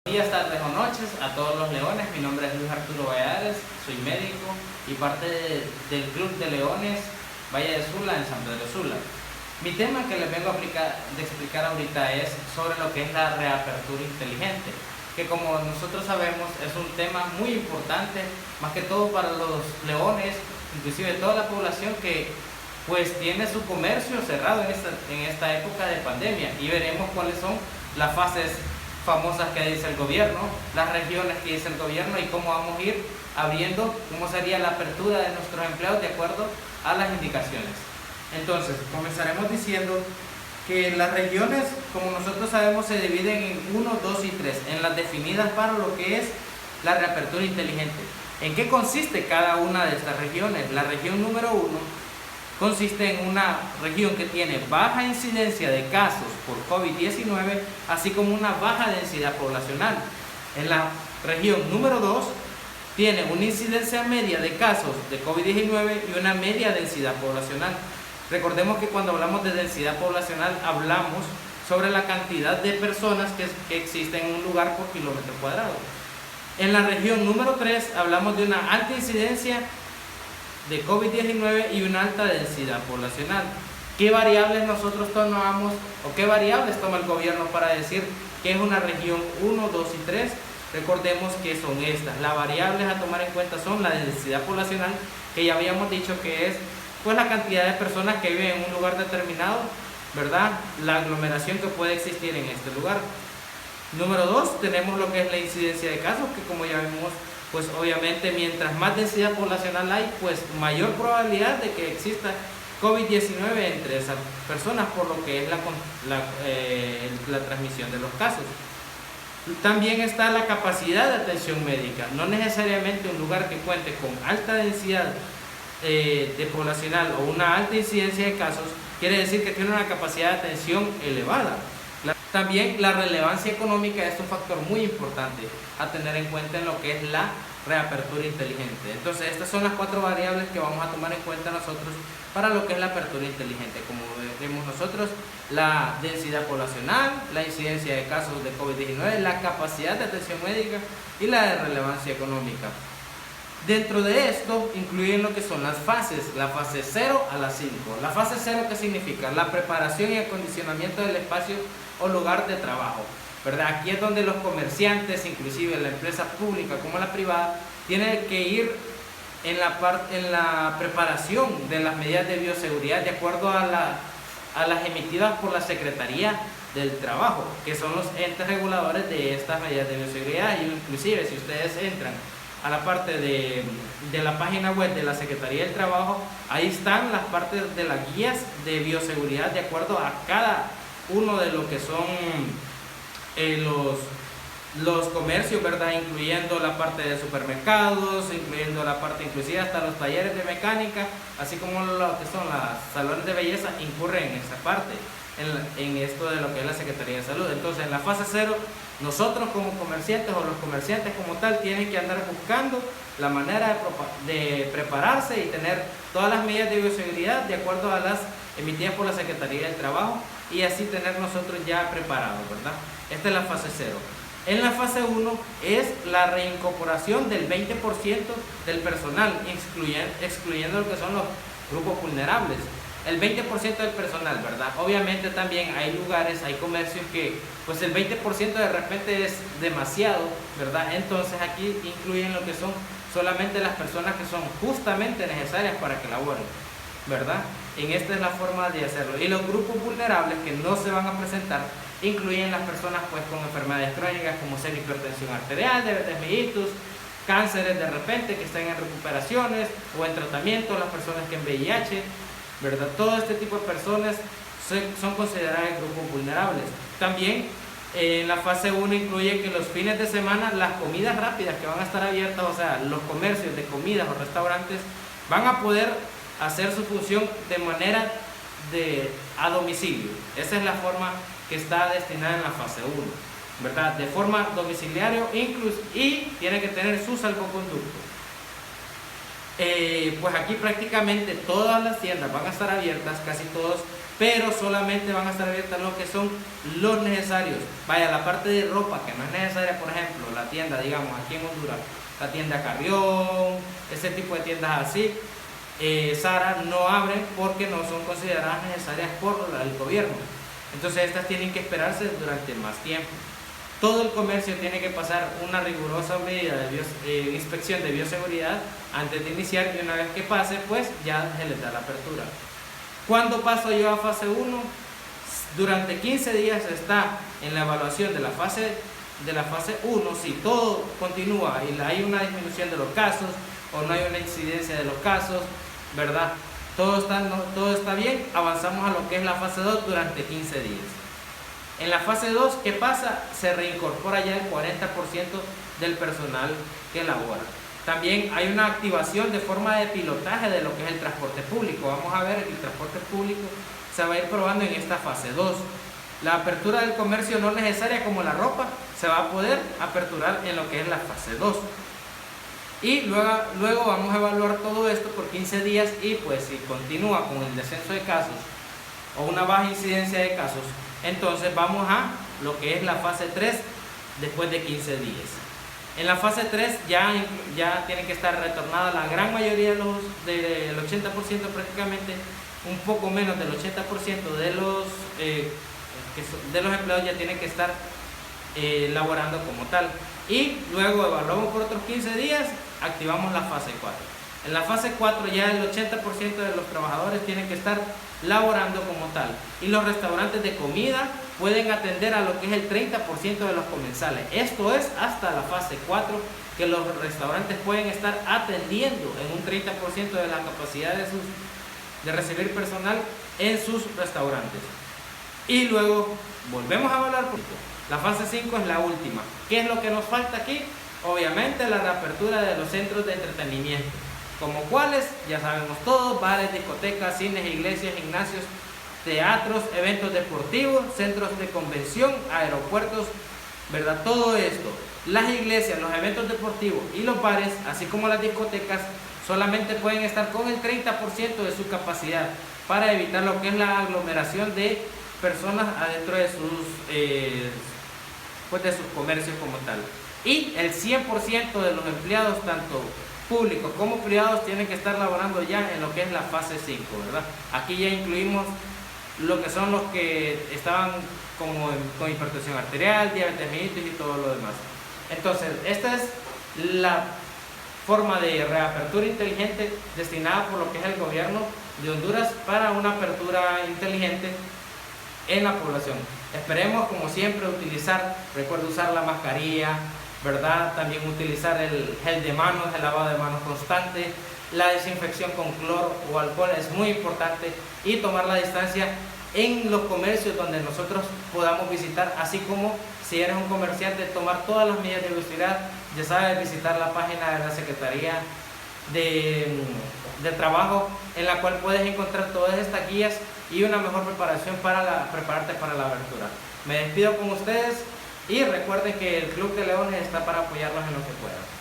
Días, tardes o noches a todos los leones. Mi nombre es Luis Arturo Valladares, soy médico y parte del Club de Leones Valle de Sula en San Pedro Sula. Mi tema que les vengo a explicar ahorita es sobre lo que es la reapertura inteligente, que como nosotros sabemos es un tema muy importante, más que todo para los leones, inclusive toda la población que pues tiene su comercio cerrado en esta época de pandemia, y veremos cuáles son las fases famosas que dice el gobierno, las regiones que dice el gobierno y cómo vamos a ir abriendo, cómo sería la apertura de nuestros empleados de acuerdo a las indicaciones. Entonces, comenzaremos diciendo que las regiones, como nosotros sabemos, se dividen en 1, 2 y 3, en las definidas para lo que es la reapertura inteligente. ¿En qué consiste cada una de estas regiones? La región número 1 consiste en una región que tiene baja incidencia de casos por COVID-19, así como una baja densidad poblacional. En la región número 2 tiene una incidencia media de casos de COVID-19 y una media densidad poblacional. Recordemos que cuando hablamos de densidad poblacional hablamos sobre la cantidad de personas que existen en un lugar por kilómetro cuadrado. En la región número 3 hablamos de una alta incidencia de COVID-19 y una alta densidad poblacional. ¿Qué variables nosotros tomamos o qué variables toma el gobierno para decir que es una región 1, 2 y 3? Recordemos que son estas. Las variables a tomar en cuenta son la densidad poblacional, que ya habíamos dicho que es pues la cantidad de personas que viven en un lugar determinado, ¿verdad? La aglomeración que puede existir en este lugar. Número 2, tenemos lo que es la incidencia de casos, que como ya vimos, pues obviamente mientras más densidad poblacional hay, pues mayor probabilidad de que exista COVID-19 entre esas personas, por lo que es la transmisión de los casos. También está la capacidad de atención médica. No necesariamente un lugar que cuente con alta densidad de poblacional o una alta incidencia de casos quiere decir que tiene una capacidad de atención elevada. También la relevancia económica es un factor muy importante a tener en cuenta en lo que es la reapertura inteligente. Entonces, estas son las 4 variables que vamos a tomar en cuenta nosotros para lo que es la apertura inteligente. Como vemos nosotros, la densidad poblacional, la incidencia de casos de COVID-19, la capacidad de atención médica y la de relevancia económica. Dentro de esto incluyen lo que son las fases, la fase 0 a la 5. La fase 0, ¿qué significa? La preparación y acondicionamiento del espacio o lugar de trabajo, ¿verdad? Aquí es donde los comerciantes, inclusive la empresa pública como la privada, tienen que ir en la preparación de las medidas de bioseguridad de acuerdo a las emitidas por la Secretaría del Trabajo, que son los entes reguladores de estas medidas de bioseguridad. Y inclusive si ustedes entran a la parte de la página web de la Secretaría del Trabajo, ahí están las partes de las guías de bioseguridad de acuerdo a cada uno de lo que son los comercios, ¿verdad? Incluyendo la parte de supermercados, incluyendo la parte inclusive hasta los talleres de mecánica, así como lo que son los salones de belleza, incurren en esa parte, en esto de lo que es la Secretaría de Salud. Entonces, en la fase 0, nosotros como comerciantes o los comerciantes como tal tienen que andar buscando la manera de prepararse y tener todas las medidas de bioseguridad de acuerdo a las emitidas por la Secretaría del Trabajo, y así tener nosotros ya preparados, ¿verdad? Esta es la fase 0. En la fase 1 es la reincorporación del 20% del personal, excluyendo lo que son los grupos vulnerables. El 20% del personal, ¿verdad? Obviamente también hay lugares, hay comercios que pues el 20% de repente es demasiado, ¿verdad? Entonces aquí incluyen lo que son solamente las personas que son justamente necesarias para que laboren, ¿verdad? En esta es la forma de hacerlo. Y los grupos vulnerables que no se van a presentar incluyen las personas pues con enfermedades crónicas como ser hipertensión arterial, diabetes mellitus, cánceres de repente que están en recuperaciones o en tratamiento, las personas que en VIH, ¿verdad? Todo este tipo de personas son consideradas grupos vulnerables. También en la fase 1 incluye que los fines de semana las comidas rápidas que van a estar abiertas, o sea, los comercios de comidas o restaurantes van a poder hacer su función de manera a domicilio. Esa es la forma que está destinada en la fase 1, ¿verdad? De forma domiciliaria y tiene que tener su salvoconducto. Pues aquí prácticamente todas las tiendas van a estar abiertas, casi todos, pero solamente van a estar abiertas lo que son los necesarios. Vaya, la parte de ropa que no es necesaria, por ejemplo, la tienda, digamos, aquí en Honduras, la tienda Carrión, ese tipo de tiendas así, Zara, no abren porque no son consideradas necesarias por el gobierno. Entonces estas tienen que esperarse durante más tiempo. Todo el comercio tiene que pasar una rigurosa medida de inspección de bioseguridad antes de iniciar, y una vez que pase, pues ya se les da la apertura. ¿Cuándo paso yo a fase 1? Durante 15 días está en la evaluación de la fase 1, si todo continúa y hay una disminución de los casos o no hay una incidencia de los casos, ¿verdad? Todo está bien, avanzamos a lo que es la fase 2 durante 15 días. En la fase 2, ¿qué pasa? Se reincorpora ya el 40% del personal que labora. También hay una activación de forma de pilotaje de lo que es el transporte público. Vamos a ver, el transporte público se va a ir probando en esta fase 2. La apertura del comercio no necesaria como la ropa se va a poder aperturar en lo que es la fase 2. Y luego vamos a evaluar todo esto por 15 días y pues si continúa con el descenso de casos o una baja incidencia de casos, entonces vamos a lo que es la fase 3 después de 15 días. En la fase 3 ya tiene que estar retornada la gran mayoría del 80% prácticamente, un poco menos del 80% de los empleados ya tienen que estar laborando como tal. Y luego evaluamos por otros 15 días, activamos la fase 4. En la fase 4 ya el 80% de los trabajadores tienen que estar laborando como tal. Y los restaurantes de comida pueden atender a lo que es el 30% de los comensales. Esto es hasta la fase 4, que los restaurantes pueden estar atendiendo en un 30% de la capacidad de recibir personal en sus restaurantes. Y luego volvemos a evaluar. La fase 5 es la última. ¿Qué es lo que nos falta aquí? Obviamente la reapertura de los centros de entretenimiento. Como cuáles, ya sabemos todos: bares, discotecas, cines, iglesias, gimnasios, teatros, eventos deportivos, centros de convención, aeropuertos, ¿verdad? Todo esto. Las iglesias, los eventos deportivos y los bares, así como las discotecas, solamente pueden estar con el 30% de su capacidad para evitar lo que es la aglomeración de personas adentro de sus comercios como tal. Y el 100% de los empleados, tanto públicos como privados, tienen que estar laborando ya en lo que es la fase 5, ¿verdad? Aquí ya incluimos lo que son los que estaban con hipertensión arterial, diabetes mellitus y todo lo demás. Entonces, esta es la forma de reapertura inteligente destinada por lo que es el gobierno de Honduras para una apertura inteligente en la población. Esperemos, como siempre, recuerda usar la mascarilla, ¿verdad? También utilizar el gel de manos, el lavado de manos constante, la desinfección con cloro o alcohol es muy importante, y tomar la distancia en los comercios donde nosotros podamos visitar, así como si eres un comerciante, tomar todas las medidas de bioseguridad. Ya sabes, visitar la página de la Secretaría de Trabajo, en la cual puedes encontrar todas estas guías y una mejor preparación para prepararte para la apertura. Me despido con ustedes y recuerden que el Club de Leones está para apoyarlos en lo que puedan.